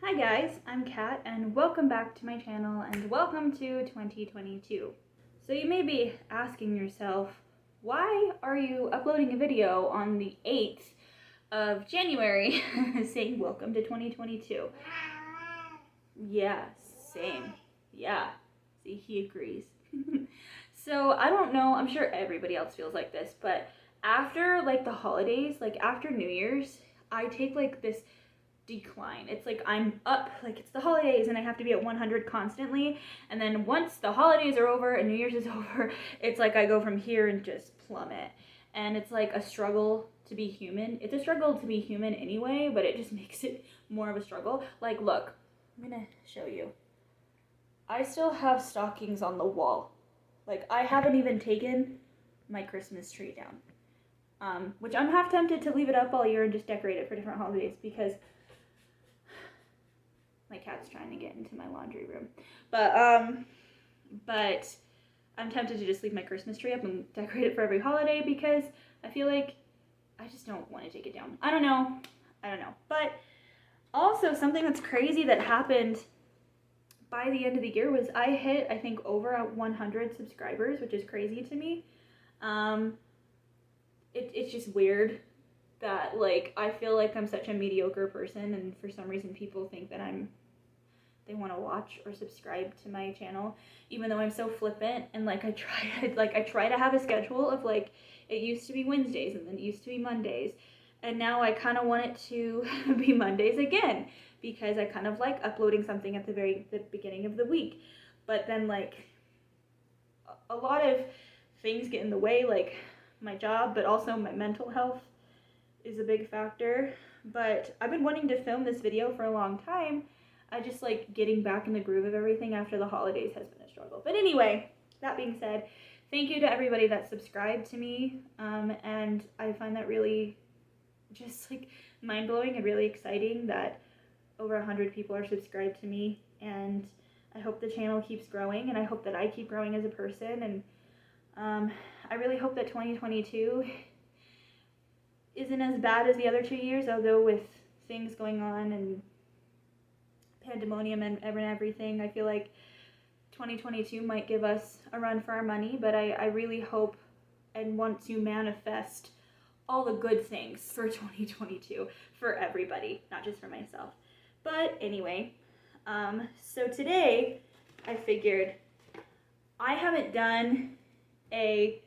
Hi guys, I'm Kat and welcome back to my channel and welcome to 2022. So you may be asking yourself, why are you uploading a video on the 8th of January saying welcome to 2022? Yeah, same. Yeah, see, he agrees. So I don't know, I'm sure everybody else feels like this, but after like the holidays, like after New Year's, I take like this decline. It's like I'm up, like it's the holidays and I have to be at 100 constantly, and then once the holidays are over and New Year's is over, it's like I go from here and just plummet. And it's like a struggle to be human. It's a struggle to be human anyway, but it just makes it more of a struggle. Like, look, I'm gonna show you. I still have stockings on the wall. Like, I haven't even taken my Christmas tree down. Which I'm half tempted to leave it up all year and just decorate it for different holidays because my cat's trying to get into my laundry room. But I'm tempted to just leave my Christmas tree up and decorate it for every holiday because I feel like I just don't want to take it down. I don't know. But also something that's crazy that happened by the end of the year was I hit, I think, over 100 subscribers, which is crazy to me. It's just weird that, like, I feel like I'm such a mediocre person, and for some reason people think that they want to watch or subscribe to my channel, even though I'm so flippant and like I try to have a schedule of, like, it used to be Wednesdays and then it used to be Mondays, and now I kind of want it to be Mondays again because I kind of like uploading something at the beginning of the week. But then, like, a lot of things get in the way, like my job, but also my mental health is a big factor. But I've been wanting to film this video for a long time. I just, like, getting back in the groove of everything after the holidays has been a struggle. But anyway, that being said, thank you to everybody that subscribed to me, and I find that really just, like, mind-blowing and really exciting that over 100 people are subscribed to me, and I hope the channel keeps growing, and I hope that I keep growing as a person, and I really hope that 2022 isn't as bad as the other 2 years, although with things going on and pandemonium and everything, I feel like 2022 might give us a run for our money, but I really hope and want to manifest all the good things for 2022 for everybody, not just for myself. But anyway, so today I figured I haven't done a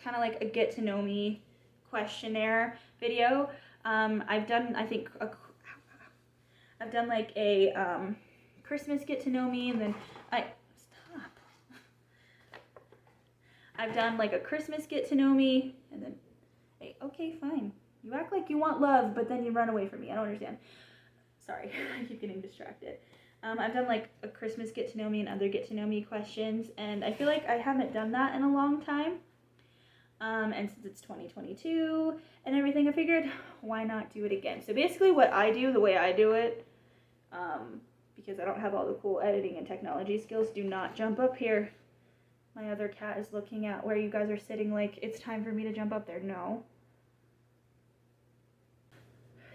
kind of like a get to know me questionnaire video. I've done, I think, I've done like a Christmas get to know me, and then I've done like a Christmas get to know me, and then, hey, okay, fine. You act like you want love, but then you run away from me. I don't understand. Sorry, I keep getting distracted. I've done like a Christmas get to know me and other get to know me questions, and I feel like I haven't done that in a long time. And since it's 2022 and everything, I figured, why not do it again? So basically what I do, the way I do it, because I don't have all the cool editing and technology skills, do not jump up here. My other cat is looking at where you guys are sitting like it's time for me to jump up there. No.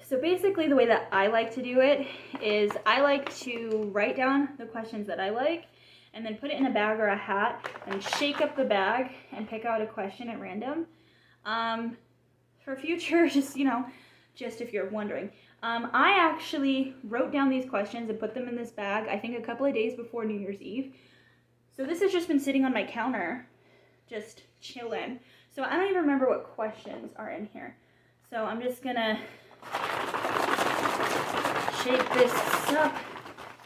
So basically the way that I like to do it is I like to write down the questions that I like, and then put it in a bag or a hat and shake up the bag and pick out a question at random. For future, just if you're wondering. I actually wrote down these questions and put them in this bag, I think a couple of days before New Year's Eve. So this has just been sitting on my counter, just chilling. So I don't even remember what questions are in here. So I'm just gonna shake this up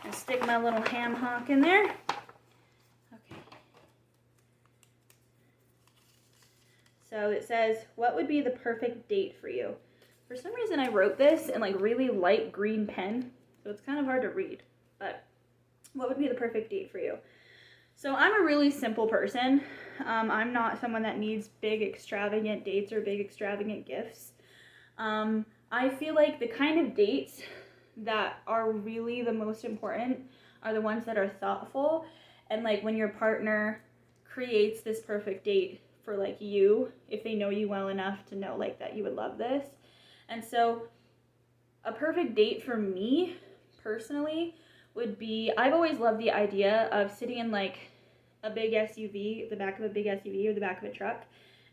and stick my little ham hock in there. So it says, what would be the perfect date for you? For some reason I wrote this in like really light green pen, so it's kind of hard to read, but what would be the perfect date for you? So I'm a really simple person. I'm not someone that needs big extravagant dates or big extravagant gifts. I feel like the kind of dates that are really the most important are the ones that are thoughtful, and like when your partner creates this perfect date for like you, if they know you well enough to know like that you would love this. And so a perfect date for me personally would be, I've always loved the idea of sitting in like a big SUV, the back of a big SUV or the back of a truck,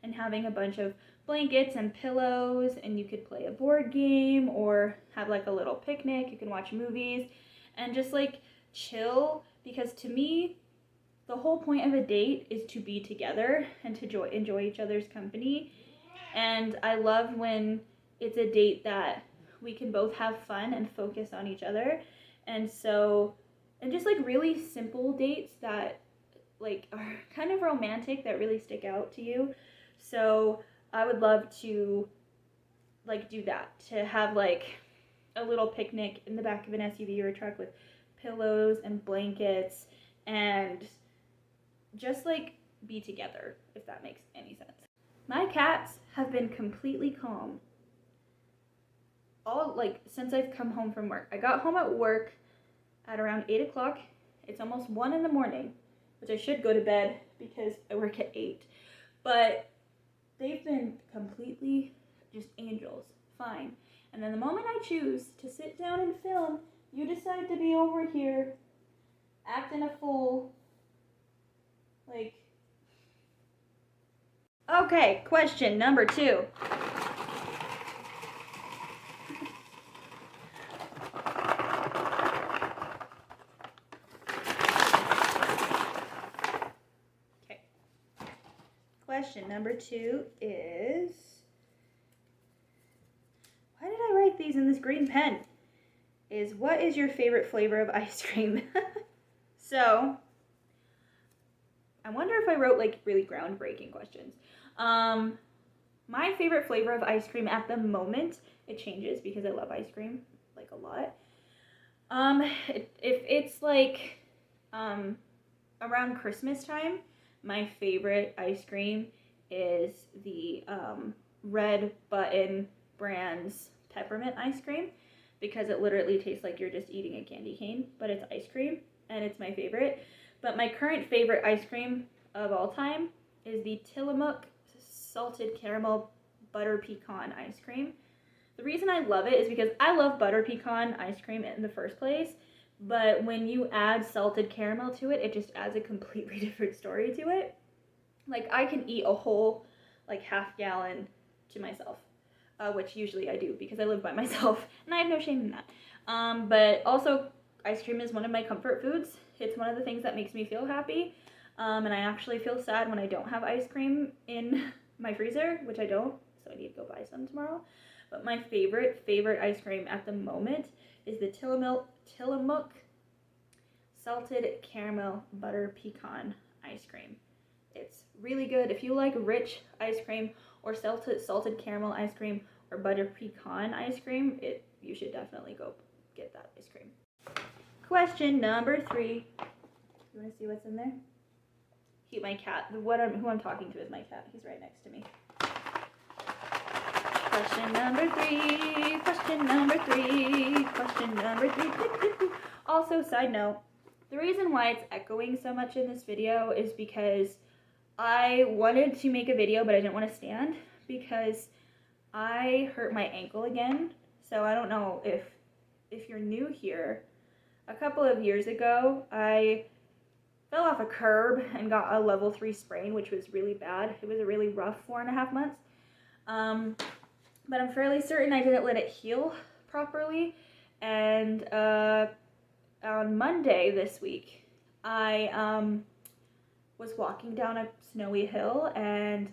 and having a bunch of blankets and pillows, and you could play a board game or have like a little picnic. You can watch movies and just like chill, because to me, the whole point of a date is to be together and to enjoy each other's company. And I love when it's a date that we can both have fun and focus on each other. And so, and just like really simple dates that like are kind of romantic, that really stick out to you. So I would love to like do that, to have like a little picnic in the back of an SUV or a truck with pillows and blankets and just like be together, if that makes any sense. My cats have been completely calm all like since I've come home from work. I got home at work at around 8 o'clock. It's almost 1 in the morning, which I should go to bed because I work at 8. But they've been completely just angels, fine. And then the moment I choose to sit down and film, you decide to be over here acting a fool. Like, okay, question number 2. Okay. Question number 2 is, why did I write these in this green pen? Is what is your favorite flavor of ice cream? So, I wonder if I wrote like really groundbreaking questions. My favorite flavor of ice cream at the moment, it changes because I love ice cream like a lot. If it's like around Christmas time, my favorite ice cream is the Red Button Brands peppermint ice cream, because it literally tastes like you're just eating a candy cane, but it's ice cream and it's my favorite. But my current favorite ice cream of all time is the Tillamook salted caramel butter pecan ice cream. The reason I love it is because I love butter pecan ice cream in the first place, but when you add salted caramel to it, it just adds a completely different story to it. Like, I can eat a whole like half gallon to myself, which usually I do because I live by myself and I have no shame in that. But also, ice cream is one of my comfort foods. It's one of the things that makes me feel happy. And I actually feel sad when I don't have ice cream in my freezer, which I don't, so I need to go buy some tomorrow. But my favorite ice cream at the moment is the Tillamook salted caramel butter pecan ice cream. It's really good. If you like rich ice cream or salted caramel ice cream or butter pecan ice cream, you should definitely go get that ice cream. Question number 3. You want to see what's in there? My cat. Who I'm talking to is my cat. He's right next to me. Question number 3. Question number 3. Question number 3. Also, side note, the reason why it's echoing so much in this video is because I wanted to make a video, but I didn't want to stand because I hurt my ankle again. So I don't know if you're new here. A couple of years ago, I fell off a curb and got a level 3 sprain, which was really bad. It was a really rough 4.5 months. But I'm fairly certain I didn't let it heal properly. And on Monday this week, I was walking down a snowy hill and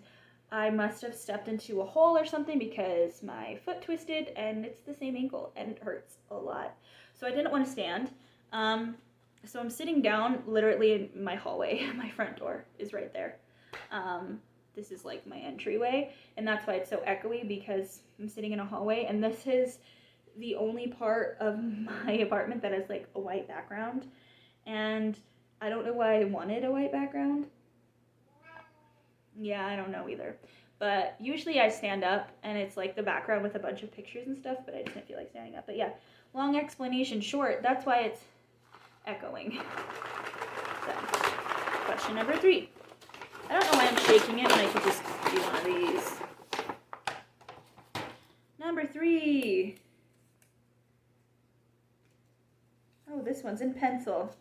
I must have stepped into a hole or something because my foot twisted, and it's the same ankle and it hurts a lot. So I didn't want to stand. So I'm sitting down literally in my hallway. My front door is right there. This is like my entryway, and that's why it's so echoey, because I'm sitting in a hallway, and this is the only part of my apartment that has like a white background, and I don't know why I wanted a white background. Yeah, I don't know either. But usually I stand up and it's like the background with a bunch of pictures and stuff, but I just didn't feel like standing up. But yeah, long explanation short, that's why it's echoing. So, question number 3. I don't know why I'm shaking it when I could just do one of these. Number 3. Oh, this one's in pencil.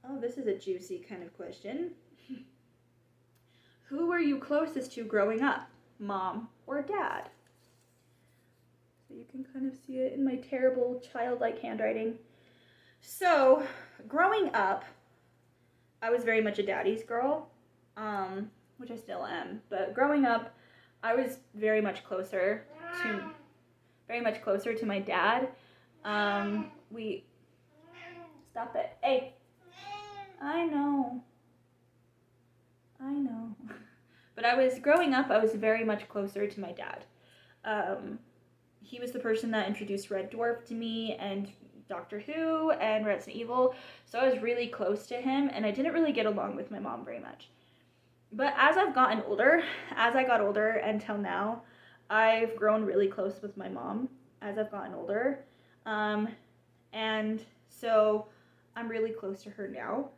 Oh, this is a juicy kind of question. Who were you closest to growing up? Mom or dad? So you can kind of see it in my terrible childlike handwriting. So, growing up, I was very much a daddy's girl, which I still am. But growing up, I was very much closer to my dad. We stop it. Hey, I know. But growing up, I was very much closer to my dad. He was the person that introduced Red Dwarf to me and Doctor Who and Resident Evil, so I was really close to him, and I didn't really get along with my mom very much. But as I got older until now, I've grown really close with my mom as I've gotten older. And so I'm really close to her now.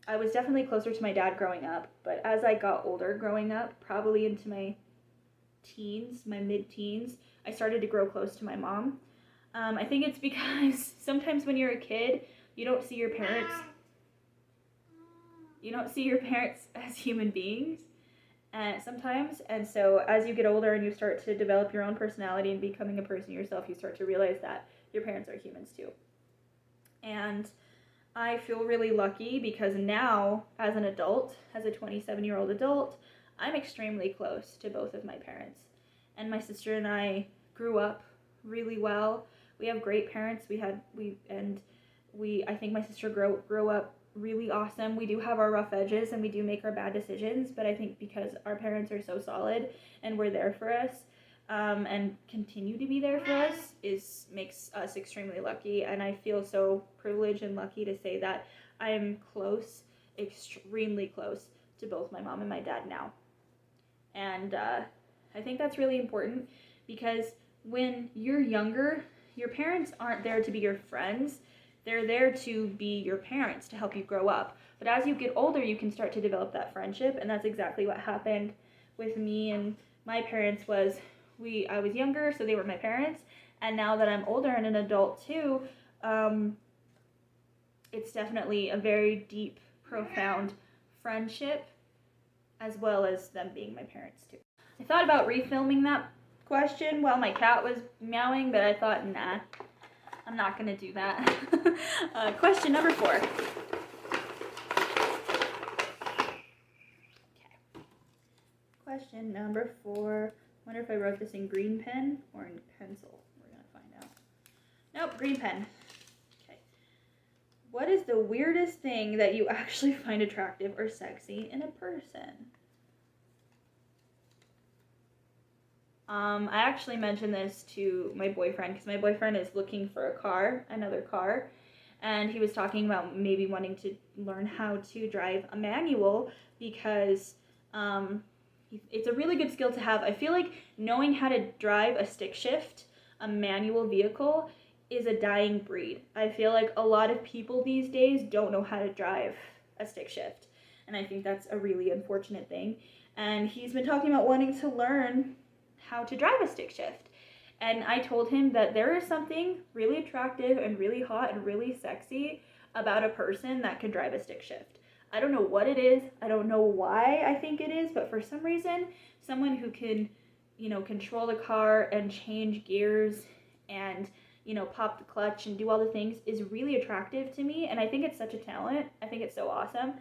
I was definitely closer to my dad growing up, but as I got older growing up, probably into my mid-teens, I started to grow close to my mom. I think it's because sometimes when you're a kid, you don't see your parents as human beings sometimes. And so as you get older and you start to develop your own personality and becoming a person yourself, you start to realize that your parents are humans too. And I feel really lucky because now, as an adult, as a 27-year-old adult, I'm extremely close to both of my parents. And my sister and I grew up really well. We have great parents. I think my sister grew up really awesome. We do have our rough edges and we do make our bad decisions, but I think because our parents are so solid and were there for us, and continue to be there for us makes us extremely lucky. And I feel so privileged and lucky to say that I am close, extremely close to both my mom and my dad now. And I think that's really important because when you're younger, your parents aren't there to be your friends. They're there to be your parents, to help you grow up. But as you get older, you can start to develop that friendship, and that's exactly what happened with me and my parents. I was younger, so they were my parents, and now that I'm older and an adult too, it's definitely a very deep, profound friendship, as well as them being my parents too. I thought about refilming that question while my cat was meowing, but I thought, nah, I'm not gonna do that. Question number 4. Okay. Question number 4. I wonder if I wrote this in green pen or in pencil. We're gonna find out. Nope, green pen. Okay. What is the weirdest thing that you actually find attractive or sexy in a person? I actually mentioned this to my boyfriend because my boyfriend is looking for another car, and he was talking about maybe wanting to learn how to drive a manual because it's a really good skill to have. I feel like knowing how to drive a stick shift, a manual vehicle, is a dying breed. I feel like a lot of people these days don't know how to drive a stick shift, and I think that's a really unfortunate thing. And he's been talking about wanting to learn how to drive a stick shift. And I told him that there is something really attractive and really hot and really sexy about a person that can drive a stick shift. I don't know what it is. I don't know why I think it is, but for some reason, someone who can, control the car and change gears and, pop the clutch and do all the things is really attractive to me. And I think it's such a talent. I think it's so awesome.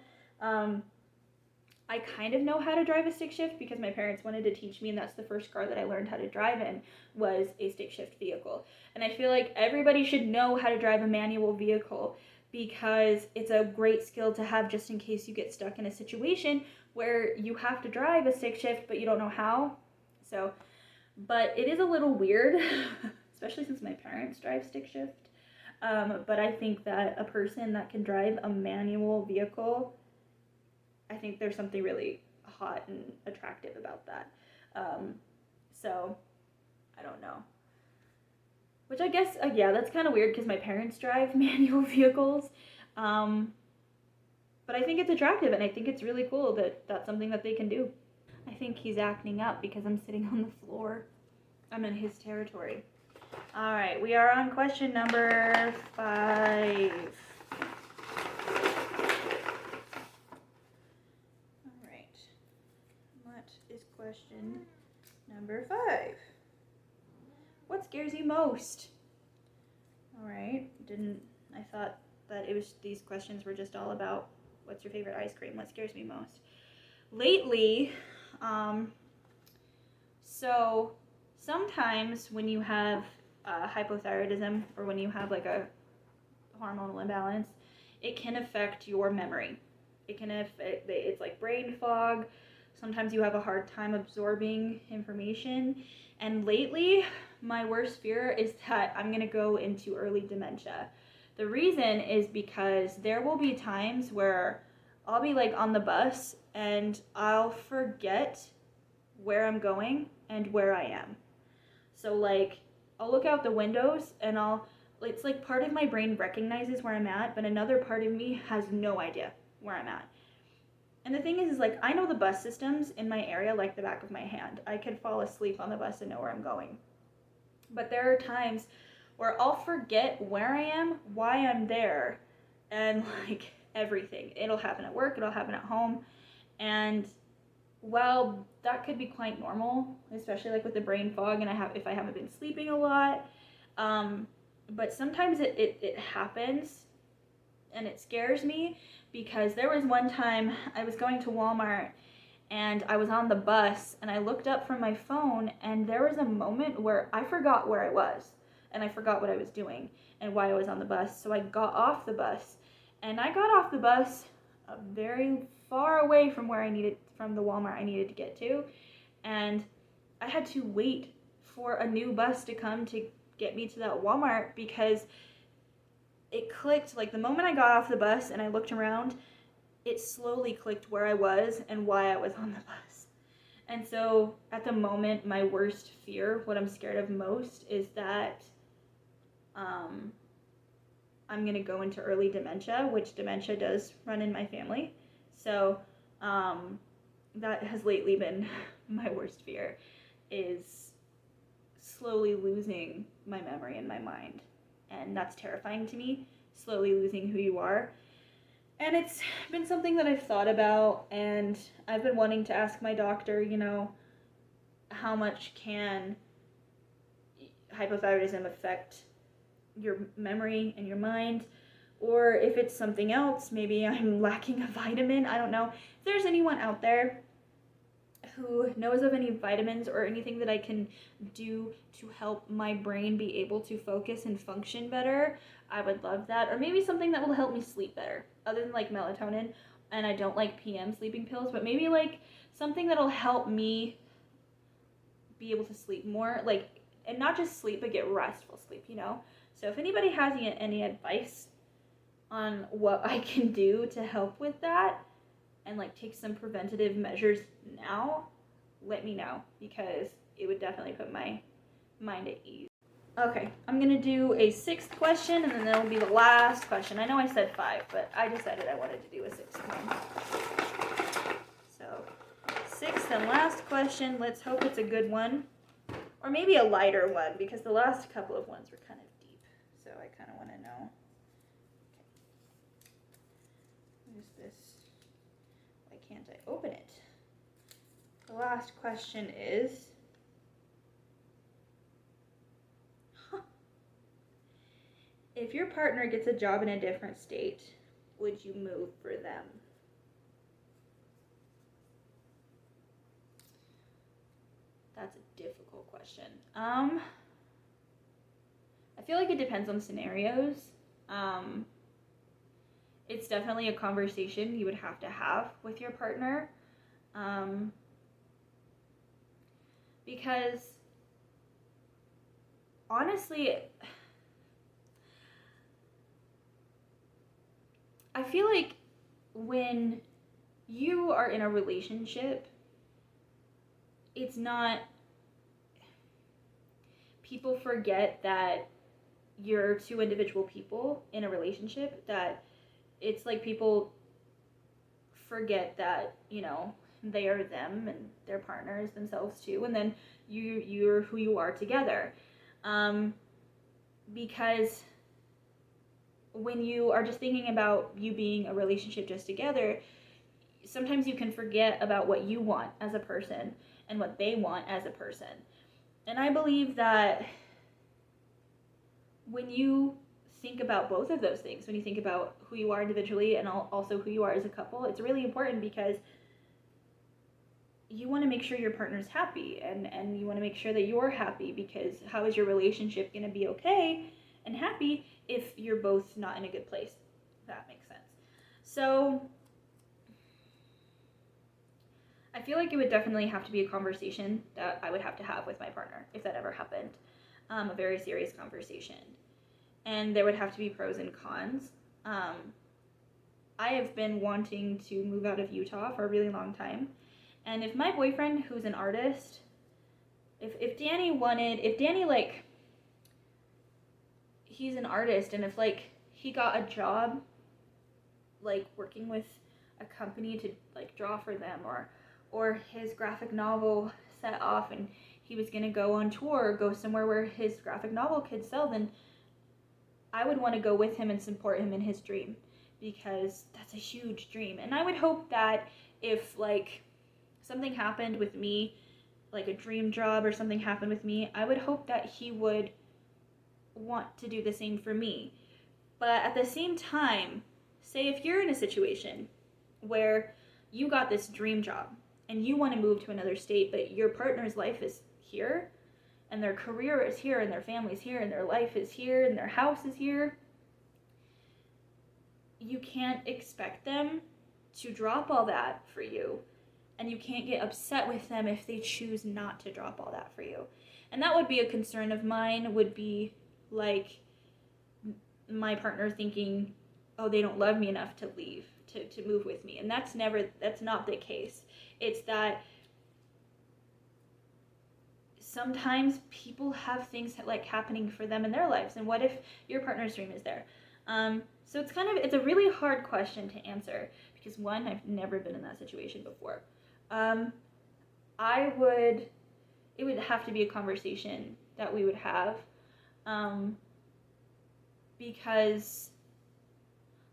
I kind of know how to drive a stick shift because my parents wanted to teach me, and that's the first car that I learned how to drive in was a stick shift vehicle. And I feel like everybody should know how to drive a manual vehicle because it's a great skill to have just in case you get stuck in a situation where you have to drive a stick shift but you don't know how. So, but it is a little weird, especially since my parents drive stick shift. But I think that a person that can drive a manual vehicle, I think there's something really hot and attractive about that. So, I don't know. Which I guess, that's kind of weird because my parents drive manual vehicles. But I think it's attractive and I think it's really cool that that's something that they can do. I think he's acting up because I'm sitting on the floor. I'm in his territory. All right, we are on question number 5. All right, what is question number 5? What scares you most? All right, I thought that these questions were just all about what's your favorite ice cream, what scares me most. Lately, so sometimes when you have hypothyroidism, or when you have like a hormonal imbalance, it can affect your memory. It's like brain fog. Sometimes you have a hard time absorbing information. And lately, my worst fear is that I'm going to go into early dementia. The reason is because there will be times where I'll be like on the bus and I'll forget where I'm going and where I am. So like I'll look out the windows and it's like part of my brain recognizes where I'm at, but another part of me has no idea where I'm at. And the thing is like I know the bus systems in my area like the back of my hand. I could fall asleep on the bus and know where I'm going. But there are times where I'll forget where I am, why I'm there, and like everything. It'll happen at work, it'll happen at home. And well, that could be quite normal, especially like with the brain fog and if I haven't been sleeping a lot. But sometimes it happens and it scares me, because there was one time I was going to Walmart and I was on the bus and I looked up from my phone and there was a moment where I forgot where I was and I forgot what I was doing and why I was on the bus. So I got off the bus and I got off the bus very far away from from the Walmart I needed to get to, and I had to wait for a new bus to come to get me to that Walmart, because it clicked, like the moment I got off the bus and I looked around, it slowly clicked where I was and why I was on the bus. And so at the moment, my worst fear, what I'm scared of most, is that I'm going to go into early dementia, which dementia does run in my family. So that has lately been my worst fear, is slowly losing my memory and my mind. And that's terrifying to me, slowly losing who you are. And it's been something that I've thought about, and I've been wanting to ask my doctor, how much can hypothyroidism affect your memory and your mind, or if it's something else, maybe I'm lacking a vitamin. I don't know. If there's anyone out there who knows of any vitamins or anything that I can do to help my brain be able to focus and function better, I would love that. Or maybe something that will help me sleep better, other than like melatonin. And I don't like PM sleeping pills, but maybe like something that'll help me be able to sleep more, like, and not just sleep, but get restful sleep, So if anybody has any advice on what I can do to help with that, and like take some preventative measures now, let me know, because it would definitely put my mind at ease. Okay, I'm gonna do a 6th question, and then that'll be the last question. I know I said 5, but I decided I wanted to do a 6th one. So 6th and last question, let's hope it's a good one, or maybe a lighter one, because the last couple of ones were kind of deep, so I kind of want to know. What is this? Why can't I open it? The last question is, if your partner gets a job in a different state, would you move for them? That's a difficult question. I feel like it depends on scenarios. It's definitely a conversation you would have to have with your partner. Because honestly, I feel like when you are in a relationship, it's not, people forget that you're two individual people in a relationship, that it's like people forget that, they are them and their partners themselves too, and then you're who you are together. because when you are just thinking about you being a relationship just together, sometimes you can forget about what you want as a person and what they want as a person. And I believe that when you think about both of those things, when you think about who you are individually and also who you are as a couple, it's really important because you want to make sure your partner's happy, and you want to make sure that you're happy, because how is your relationship going to be okay and happy if you're both not in a good place? If that makes sense. So I feel like it would definitely have to be a conversation that I would have to have with my partner if that ever happened, a very serious conversation. And there would have to be pros and cons. I have been wanting to move out of Utah for a really long time. And if my boyfriend, who's an artist, if Danny, like, he's an artist, and if, like, he got a job, like, working with a company to, like, draw for them, or his graphic novel set off and he was going to go on tour or go somewhere where his graphic novel could sell, then I would want to go with him and support him in his dream, because that's a huge dream. And I would hope that if, like, something happened with me, like a dream job or something happened with me, I would hope that he would want to do the same for me. But at the same time, say if you're in a situation where you got this dream job and you want to move to another state, but your partner's life is here, and their career is here, and their family's here, and their life is here, and their house is here, you can't expect them to drop all that for you. And you can't get upset with them if they choose not to drop all that for you. And that would be a concern of mine, would be like my partner thinking, oh, they don't love me enough to leave, to move with me. And that's not the case. It's that sometimes people have things like happening for them in their lives. And what if your partner's dream is there? So it's a really hard question to answer, because one, I've never been in that situation before. It would have to be a conversation that we would have, because,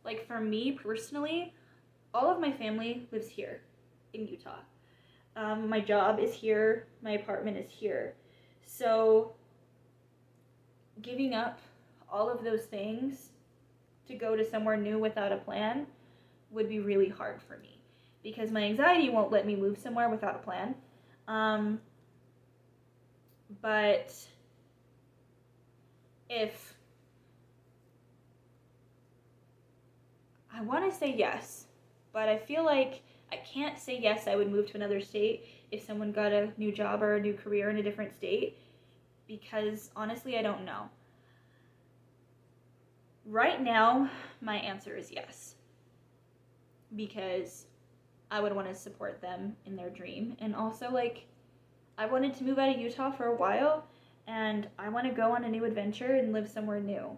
like, for me personally, all of my family lives here in Utah. My job is here, my apartment is here. So giving up all of those things to go to somewhere new without a plan would be really hard for me, because my anxiety won't let me move somewhere without a plan. But if I want to say yes, but I feel like I can't say yes, I would move to another state if someone got a new job or a new career in a different state, because honestly, I don't know. Right now, my answer is yes, because I would want to support them in their dream. And also, like, I wanted to move out of Utah for a while, and I want to go on a new adventure and live somewhere new.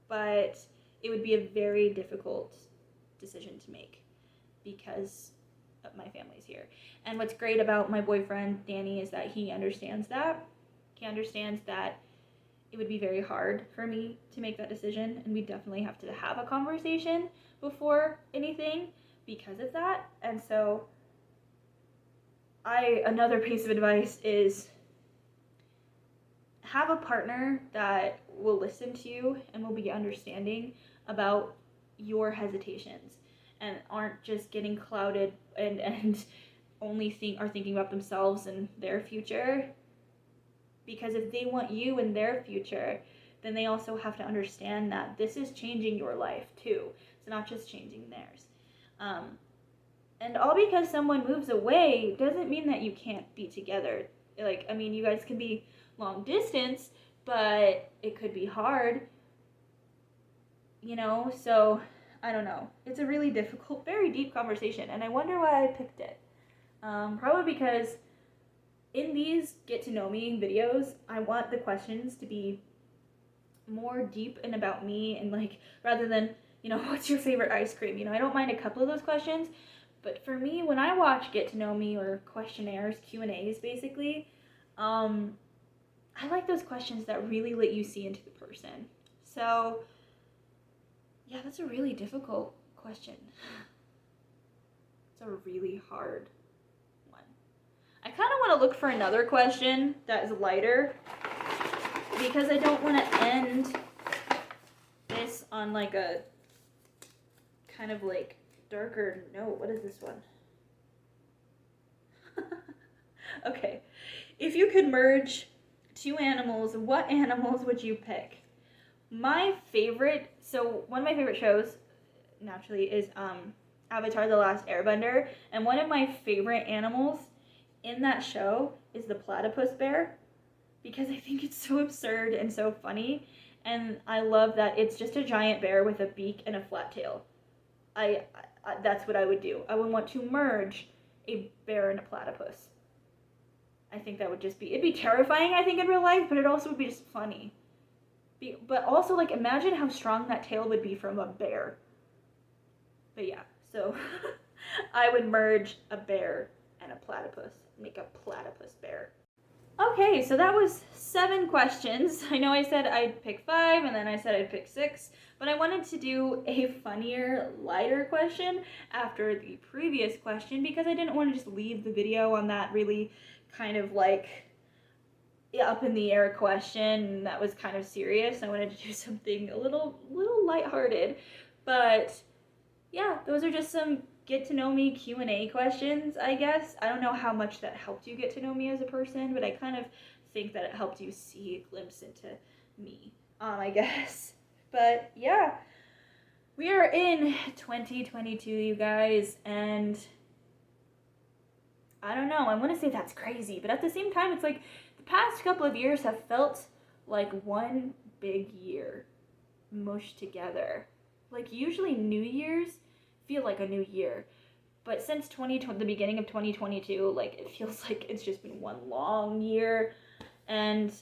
But it would be a very difficult decision to make, because my family's here. And what's great about my boyfriend, Danny, is that he understands that. He understands that it would be very hard for me to make that decision, and we definitely have to have a conversation before anything because of that. And so another piece of advice is have a partner that will listen to you and will be understanding about your hesitations, and aren't just getting clouded and only are thinking about themselves and their future. Because if they want you in their future, then they also have to understand that this is changing your life too. It's not just changing theirs. And all because someone moves away doesn't mean that you can't be together. Like, I mean, you guys can be long distance, but it could be hard, you know? So, I don't know. It's a really difficult, very deep conversation, and I wonder why I picked it. Probably because in these get to know me videos, I want the questions to be more deep and about me, and, like, rather than, you know, what's your favorite ice cream? You know, I don't mind a couple of those questions, but for me, when I watch get to know me or questionnaires, Q&As basically, I I like those questions that really let you see into the person. So, yeah, that's a really difficult question. It's a really hard one. I kind of want to look for another question that is lighter because I don't want to end this on like a kind of like darker note. What is this one? Okay. If you could merge two animals, what animals would you pick? My favorite, so one of my favorite shows, naturally, is Avatar: The Last Airbender, and one of my favorite animals in that show is the platypus bear, because I think it's so absurd and so funny, and I love that it's just a giant bear with a beak and a flat tail. I that's what I would do. I would want to merge a bear and a platypus. I think that would just be, it'd be terrifying, I think, in real life, but it also would be just funny. But also, like, imagine how strong that tail would be from a bear. But yeah, so I would merge a bear and a platypus, make a platypus bear. Okay, so that was 7 questions. I know I said I'd pick 5, and then I said I'd pick 6, but I wanted to do a funnier, lighter question after the previous question because I didn't want to just leave the video on that really kind of like up in the air question that was kind of serious. I wanted to do something a little lighthearted. But yeah, those are just some get to know me Q&A questions, I guess. I don't know how much that helped you get to know me as a person, but I kind of think that it helped you see a glimpse into me, I guess. But yeah, we are in 2022, you guys, and I don't know, I want to say that's crazy, but at the same time, it's like the past couple of years have felt like one big year mushed together. Like usually New Year's feel like a new year, but since the beginning of 2022, like it feels like it's just been one long year, and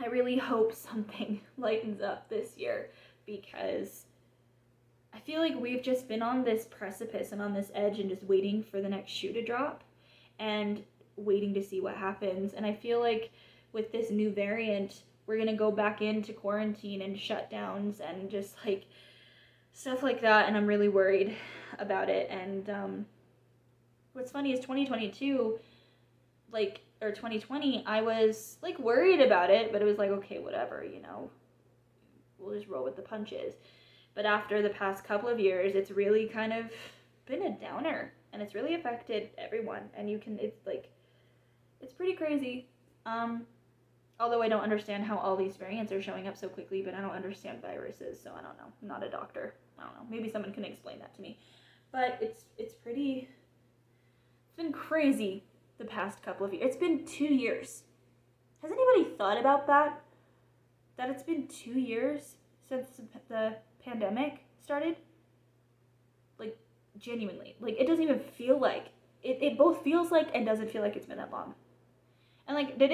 I really hope something lightens up this year because I feel like we've just been on this precipice and on this edge and just waiting for the next shoe to drop and waiting to see what happens. And I feel like with this new variant, we're gonna go back into quarantine and shutdowns and just like stuff like that, and I'm really worried about it. And what's funny is 2022, or 2020, I was like worried about it, but it was like, okay, whatever, we'll just roll with the punches. But after the past couple of years, it's really kind of been a downer, and it's really affected everyone, and it's pretty crazy. Although I don't understand how all these variants are showing up so quickly, but I don't understand viruses, so I don't know. I'm not a doctor. I don't know. Maybe someone can explain that to me. But it's been crazy the past couple of years. It's been 2 years. Has anybody thought about that? That it's been 2 years since the pandemic started? Like, genuinely. Like, it doesn't even feel like, it both feels like and doesn't feel like it's been that long. And like, has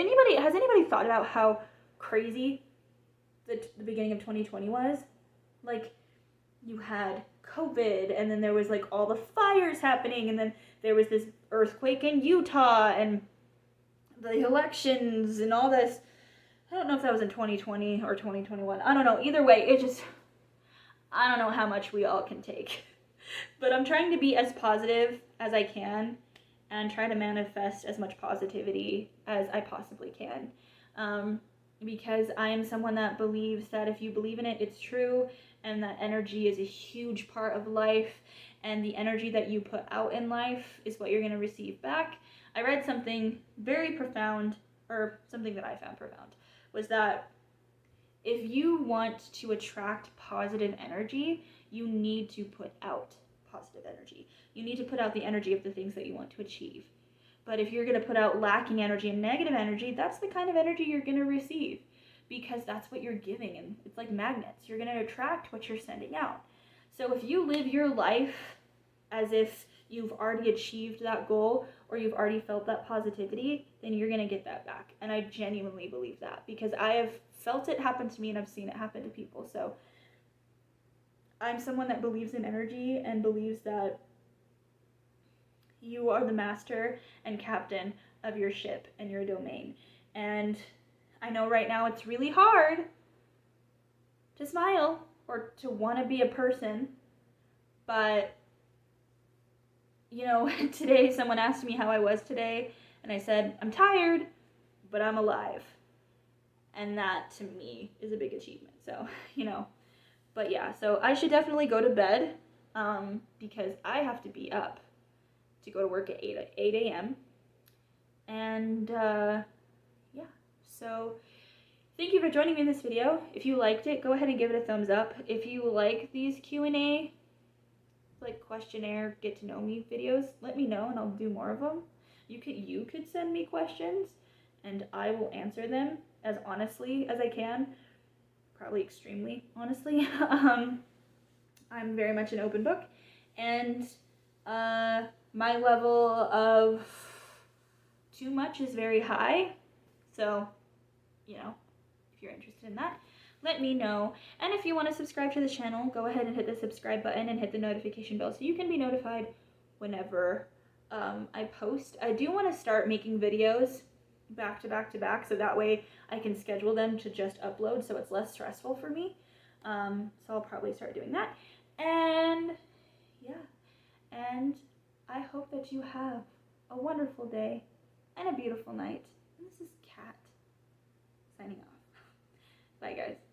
anybody thought about how crazy the beginning of 2020 was? Like, you had COVID, and then there was like all the fires happening, and then there was this earthquake in Utah, and the elections, and all this. I don't know if that was in 2020 or 2021. I don't know. Either way, I don't know how much we all can take. But I'm trying to be as positive as I can and try to manifest as much positivity as I possibly can. Because I am someone that believes that if you believe in it, it's true, and that energy is a huge part of life, and the energy that you put out in life is what you're going to receive back. I read something very profound, or something that I found profound, was that if you want to attract positive energy, you need to put out positive energy. You need to put out the energy of the things that you want to achieve. But if you're going to put out lacking energy and negative energy, that's the kind of energy you're going to receive, because that's what you're giving, and it's like magnets. You're going to attract what you're sending out. So if you live your life as if you've already achieved that goal or you've already felt that positivity, then you're going to get that back. And I genuinely believe that because I have felt it happen to me and I've seen it happen to people. So I'm someone that believes in energy and believes that you are the master and captain of your ship and your domain. And I know right now it's really hard to smile or to want to be a person, but you know, today someone asked me how I was today, and I said, I'm tired, but I'm alive. And that to me is a big achievement. So, you know, but yeah, so I should definitely go to bed because I have to be up to go to work at 8 a.m. And yeah, so thank you for joining me in this video. If you liked it, go ahead and give it a thumbs up. If you like these Q&A, like questionnaire, get to know me videos, let me know and I'll do more of them. You could send me questions and I will answer them as honestly as I can, probably extremely honestly. I'm very much an open book, and my level of too much is very high, so, you know, if you're interested in that, let me know. And if you want to subscribe to the channel, go ahead and hit the subscribe button and hit the notification bell so you can be notified whenever I post. I do want to start making videos back to back to back, so that way I can schedule them to just upload so it's less stressful for me. So I'll probably start doing that. And yeah, and I hope that you have a wonderful day and a beautiful night. And this is Kat signing off. Bye guys.